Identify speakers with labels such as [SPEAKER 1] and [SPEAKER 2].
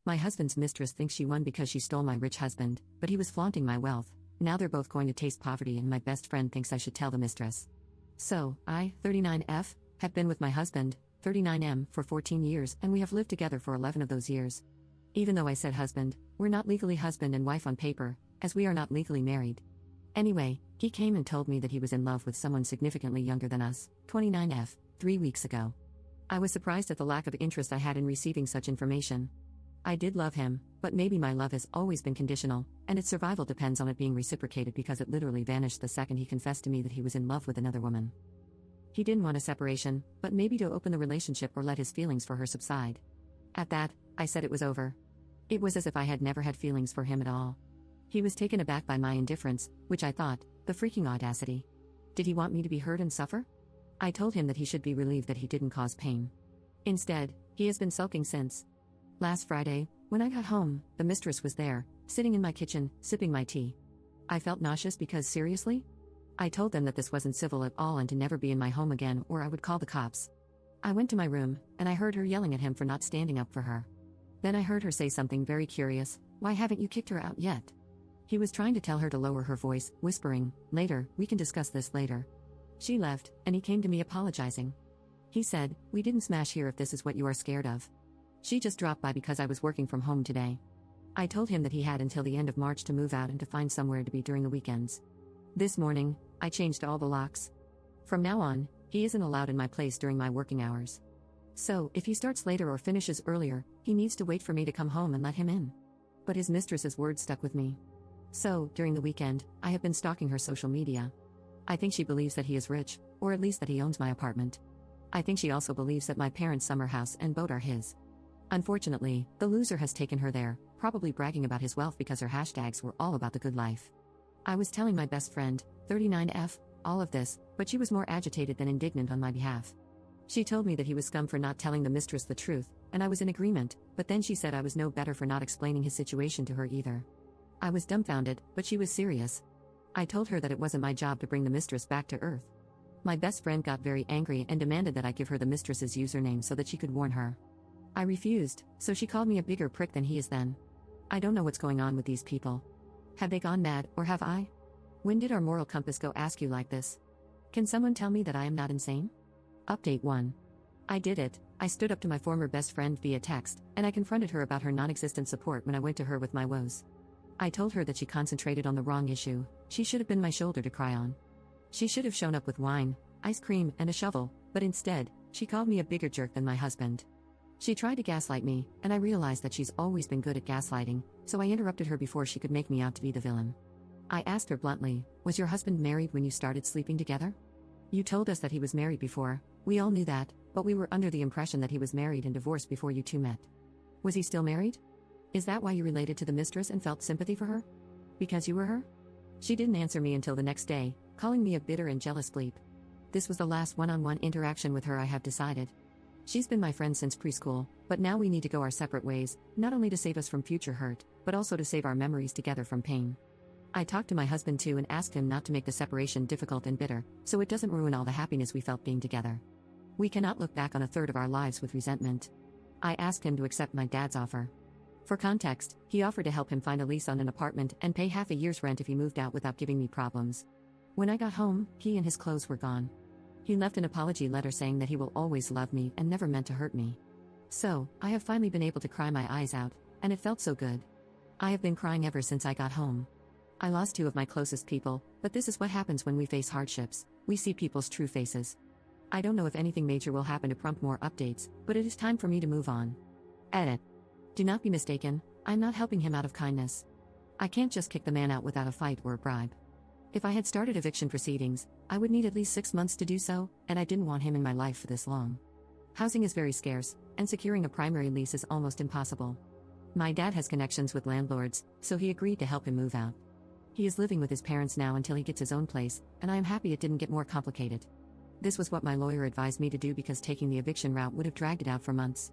[SPEAKER 1] My husband's mistress thinks she won because she stole my rich husband, but he was flaunting my wealth. Now they're both going to taste poverty, and my best friend thinks I should tell the mistress. So, I, 39F, have been with my husband, 39M, for 14 years, and we have lived together for 11 of those years. Even though I said husband, we're not legally husband and wife on paper, as we are not legally married. Anyway, he came and told me that he was in love with someone significantly younger than us, 29F, 3 weeks ago. I was surprised at the lack of interest I had in receiving such information. I did love him, but maybe my love has always been conditional, and its survival depends on it being reciprocated, because it literally vanished the second he confessed to me that he was in love with another woman. He didn't want a separation, but maybe to open the relationship or let his feelings for her subside. At that, I said it was over. It was as if I had never had feelings for him at all. He was taken aback by my indifference, which I thought, the freaking audacity. Did he want me to be hurt and suffer? I told him that he should be relieved that he didn't cause pain. Instead, he has been sulking since. Last Friday, when I got home, the mistress was there, sitting in my kitchen, sipping my tea. I felt nauseous because, seriously? I told them that this wasn't civil at all and to never be in my home again, or I would call the cops. I went to my room, and I heard her yelling at him for not standing up for her. Then I heard her say something very curious: "Why haven't you kicked her out yet?" He was trying to tell her to lower her voice, whispering, "Later, we can discuss this later." She left, and he came to me apologizing. He said, "We didn't smash here if this is what you are scared of. She just dropped by because I was working from home today." I told him that he had until the end of March to move out and to find somewhere to be during the weekends. This morning, I changed all the locks. From now on, he isn't allowed in my place during my working hours. So, if he starts later or finishes earlier, he needs to wait for me to come home and let him in. But his mistress's words stuck with me. So, during the weekend, I have been stalking her social media. I think she believes that he is rich, or at least that he owns my apartment. I think she also believes that my parents' summer house and boat are his. Unfortunately, the loser has taken her there, probably bragging about his wealth because her hashtags were all about the good life. I was telling my best friend, 39F, all of this, but she was more agitated than indignant on my behalf. She told me that he was scum for not telling the mistress the truth, and I was in agreement, but then she said I was no better for not explaining his situation to her either. I was dumbfounded, but she was serious. I told her that it wasn't my job to bring the mistress back to earth. My best friend got very angry and demanded that I give her the mistress's username so that she could warn her. I refused, so she called me a bigger prick than he is then. I don't know what's going on with these people. Have they gone mad, or have I? When did our moral compass go askew like this? Can someone tell me that I am not insane? Update 1. I did it. I stood up to my former best friend via text, and I confronted her about her non-existent support when I went to her with my woes. I told her that she concentrated on the wrong issue. She should have been my shoulder to cry on. She should have shown up with wine, ice cream, and a shovel, but instead, she called me a bigger jerk than my husband. She tried to gaslight me, and I realized that she's always been good at gaslighting, so I interrupted her before she could make me out to be the villain. I asked her bluntly, "Was your husband married when you started sleeping together? You told us that he was married before. We all knew that, but we were under the impression that he was married and divorced before you two met. Was he still married? Is that why you related to the mistress and felt sympathy for her? Because you were her?" She didn't answer me until the next day, calling me a bitter and jealous bleep. This was the last one-on-one interaction with her I have decided. She's been my friend since preschool, but now we need to go our separate ways, not only to save us from future hurt, but also to save our memories together from pain. I talked to my husband too and asked him not to make the separation difficult and bitter, so it doesn't ruin all the happiness we felt being together. We cannot look back on a third of our lives with resentment. I asked him to accept my dad's offer. For context, he offered to help him find a lease on an apartment and pay half a year's rent if he moved out without giving me problems. When I got home, he and his clothes were gone. He left an apology letter saying that he will always love me and never meant to hurt me. So, I have finally been able to cry my eyes out, and it felt so good. I have been crying ever since I got home. I lost 2 of my closest people, but this is what happens when we face hardships. We see people's true faces. I don't know if anything major will happen to prompt more updates, but it is time for me to move on. Edit. Do not be mistaken, I'm not helping him out of kindness. I can't just kick the man out without a fight or a bribe. If I had started eviction proceedings, I would need at least 6 months to do so, and I didn't want him in my life for this long. Housing is very scarce, and securing a primary lease is almost impossible. My dad has connections with landlords, so he agreed to help him move out. He is living with his parents now until he gets his own place, and I am happy it didn't get more complicated. This was what my lawyer advised me to do because taking the eviction route would have dragged it out for months.